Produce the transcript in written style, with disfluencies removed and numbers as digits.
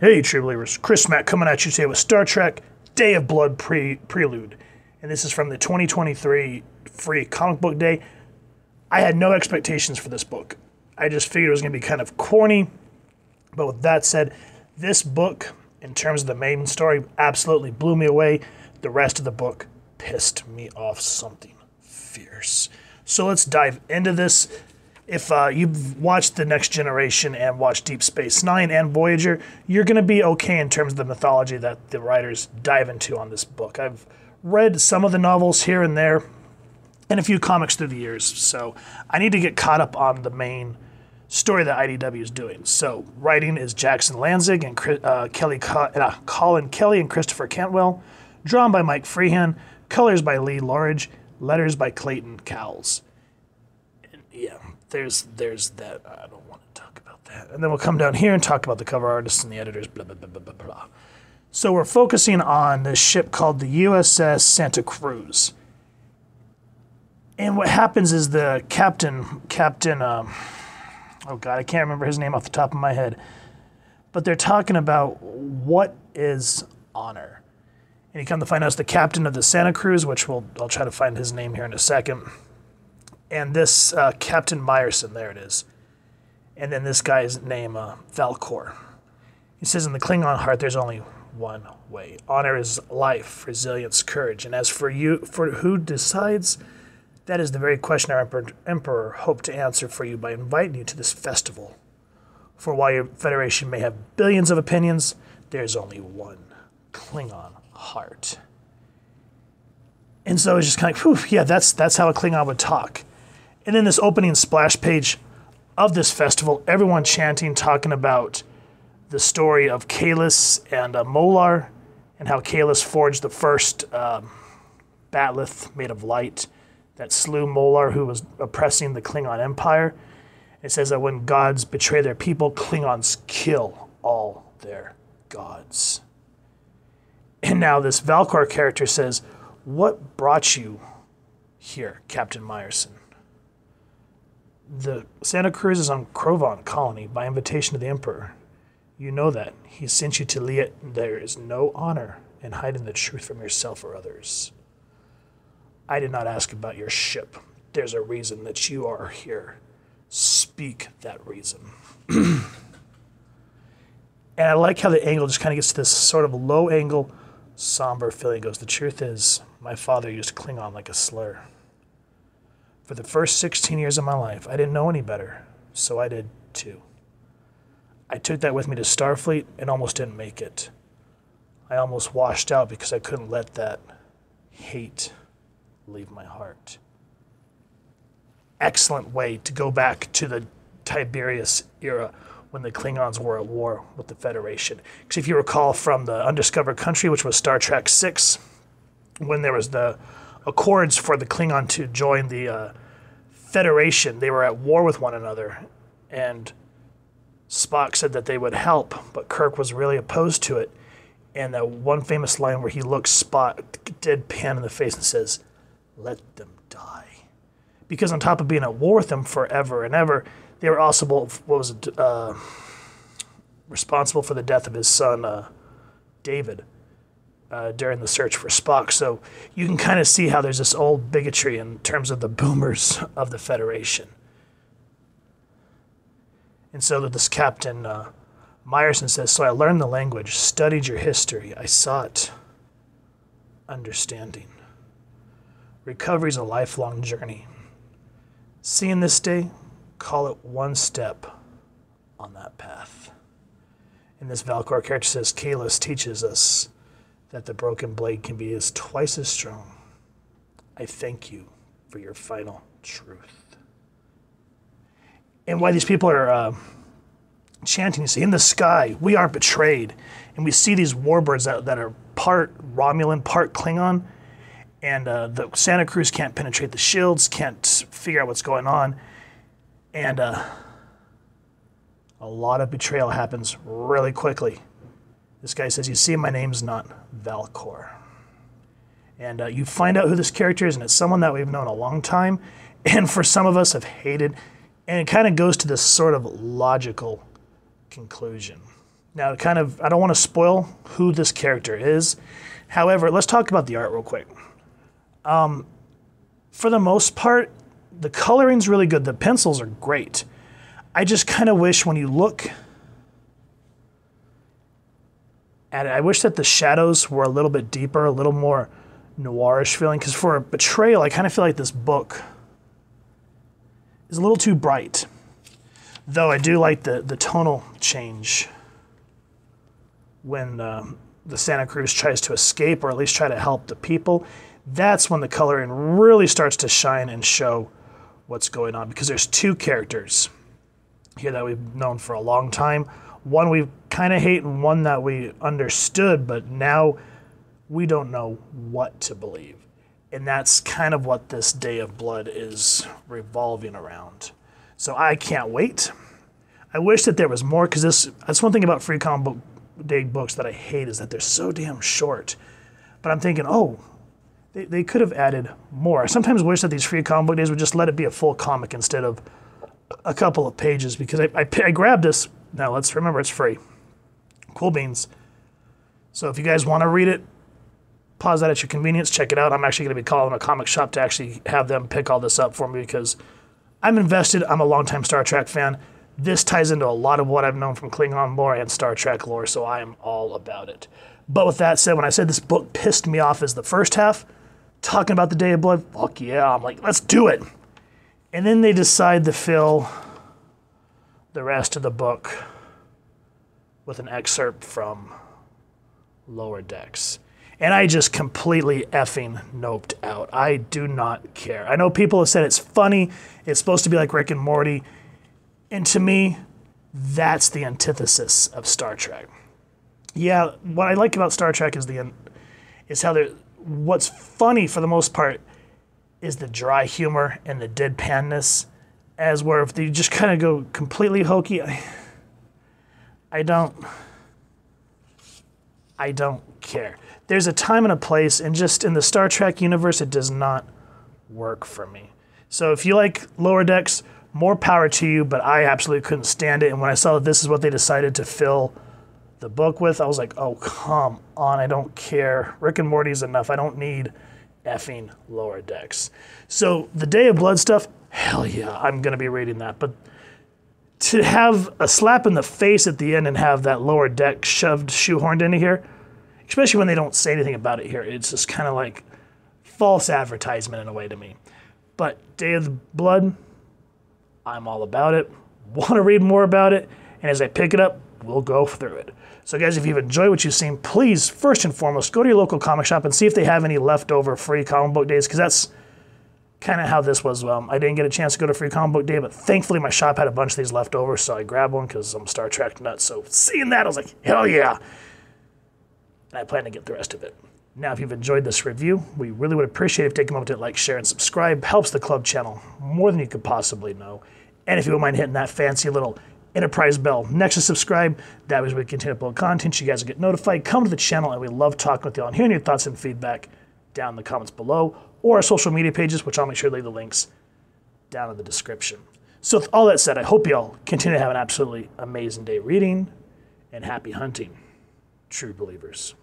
Hey, true believers, Chris Mack coming at you today with Star Trek Day of Blood Prelude. And this is from the 2023 free comic book day. I had no expectations for this book. I just figured it was going to be kind of corny. But with that said, this book, in terms of the main story, absolutely blew me away. The rest of the book pissed me off something fierce. So let's dive into this. If you've watched The Next Generation and watched Deep Space Nine and Voyager, you're going to be okay in terms of the mythology that the writers dive into on this book. I've read some of the novels here and there and a few comics through the years, so I need to get caught up on the main story that IDW is doing. So writing is Jackson Lanzig and Colin Kelly and Christopher Cantwell, drawn by Mike Freehan, colors by Lee Lorridge, letters by Clayton Cowles. And yeah. There's that. I don't want to talk about that. And then we'll come down here and talk about the cover artists and the editors, blah, blah, blah, blah, blah, blah. So we're focusing on this ship called the USS Santa Cruz. And what happens is the captain, oh God, I can't remember his name off the top of my head, but they're talking about what is honor. And you come to find out it's the captain of the Santa Cruz, which I'll try to find his name here in a second. And this Captain Meyerson, there it is. And then this guy's name, Valcor. He says, in the Klingon heart, there's only one way. Honor is life, resilience, courage. And as for you, for who decides, that is the very question our Emperor hoped to answer for you by inviting you to this festival. For while your Federation may have billions of opinions, there's only one Klingon heart. And so it's just kind of, whew, yeah, that's how a Klingon would talk. And in this opening splash page of this festival, everyone chanting, talking about the story of Kahless and Molar, and how Kahless forged the first bat'leth made of light that slew Molar, who was oppressing the Klingon Empire. It says that when gods betray their people, Klingons kill all their gods. And now this Valcor character says, what brought you here, Captain Meyerson? The Santa Cruz is on Krovan colony by invitation of the Emperor. You know that. He sent you to Liet. There is no honor in hiding the truth from yourself or others. I did not ask about your ship. There's a reason that you are here. Speak that reason. And I like how the angle just kind of gets to this sort of low angle, somber feeling. Goes, the truth is, my father used Klingon like a slur. For the first 16 years of my life, I didn't know any better, so I did too. I took that with me to Starfleet and almost didn't make it. I almost washed out because I couldn't let that hate leave my heart. Excellent way to go back to the Tiberius era when the Klingons were at war with the Federation. Because if you recall from the Undiscovered Country, which was Star Trek VI, when there was the accords for the Klingon to join the Federation, they were at war with one another, and Spock said that they would help, but Kirk was really opposed to it. And that one famous line where he looks Spock deadpan in the face and says, "Let them die," because on top of being at war with them forever and ever, they were also responsible for the death of his son David. During the search for Spock. So you can kind of see how there's this old bigotry in terms of the boomers of the Federation. And so that this Captain Meyerson says, so I learned the language, studied your history, I sought understanding. Recovery is a lifelong journey. Seeing this day, call it one step on that path. And this Valcor character says, Kahless teaches us that the broken blade can be twice as strong. I thank you for your final truth. And why these people are chanting, you see, in the sky, we aren't betrayed. And we see these warbirds that are part Romulan, part Klingon. And the Santa Cruz can't penetrate the shields, can't figure out what's going on. And a lot of betrayal happens really quickly. This guy says, you see, my name's not Valcor. And you find out who this character is, and it's someone that we've known a long time, and for some of us have hated. And it kind of goes to this sort of logical conclusion. Now, I don't want to spoil who this character is. However, let's talk about the art real quick. For the most part, the coloring's really good. The pencils are great. I just kind of wish when you look at it, I wish that the shadows were a little bit deeper, a little more noirish feeling. Because for Betrayal, I kind of feel like this book is a little too bright. Though I do like the tonal change when the Santa Cruz tries to escape, or at least try to help the people. That's when the coloring really starts to shine and show what's going on, because there's two characters here that we've known for a long time. One we kind of hate and one that we understood, but now we don't know what to believe. And that's kind of what this Day of Blood is revolving around. So I can't wait. I wish that there was more, because that's one thing about Free Comic Book Day books that I hate, is that they're so damn short. But I'm thinking, oh, they could have added more. I sometimes wish that these Free Comic Book Days would just let it be a full comic instead of a couple of pages, because I grabbed this. Now let's remember it's free. Cool beans. So if you guys want to read it, pause that at your convenience, check it out. I'm actually going to be calling a comic shop to actually have them pick all this up for me, because I'm invested. I'm a longtime Star Trek fan. This ties into a lot of what I've known from Klingon lore and Star Trek lore, so I am all about it. But with that said, when I said this book pissed me off as the first half, talking about the Day of Blood, fuck yeah, I'm like, let's do it. And then they decide to fill the rest of the book with an excerpt from Lower Decks. And I just completely effing noped out. I do not care. I know people have said it's funny, it's supposed to be like Rick and Morty, and to me, that's the antithesis of Star Trek. Yeah, what I like about Star Trek is how what's funny for the most part is the dry humor and the deadpanness, as where if they just kind of go completely hokey, I don't care. There's a time and a place, and just in the Star Trek universe, it does not work for me. So if you like Lower Decks, more power to you, but I absolutely couldn't stand it. And when I saw that this is what they decided to fill the book with, I was like, oh, come on, I don't care. Rick and Morty's enough. I don't need effing Lower Decks. So the Day of Blood stuff, hell yeah, I'm going to be reading that. But to have a slap in the face at the end and have that Lower Deck shoehorned into here, especially when they don't say anything about it here, it's just kind of like false advertisement in a way to me. But Day of the Blood, I'm all about it. Want to read more about it, and as I pick it up, we'll go through it. So guys, if you've enjoyed what you've seen, please, first and foremost, go to your local comic shop and see if they have any leftover Free Comic Book Days, because that's kind of how this was. I didn't get a chance to go to Free Comic Book Day, but thankfully my shop had a bunch of these left over, so I grabbed one because I'm Star Trek nuts. So seeing that, I was like, hell yeah. And I plan to get the rest of it. Now, if you've enjoyed this review, we really would appreciate it if you take a moment to like, share, and subscribe. Helps the club channel more than you could possibly know. And if you wouldn't mind hitting that fancy little Enterprise bell next to subscribe, that way we continue to upload content. You guys will get notified. Come to the channel, and we love talking with you all and hearing your thoughts and feedback down in the comments below, or our social media pages, which I'll make sure to leave the links down in the description. So with all that said, I hope you all continue to have an absolutely amazing day reading, and happy hunting, true believers.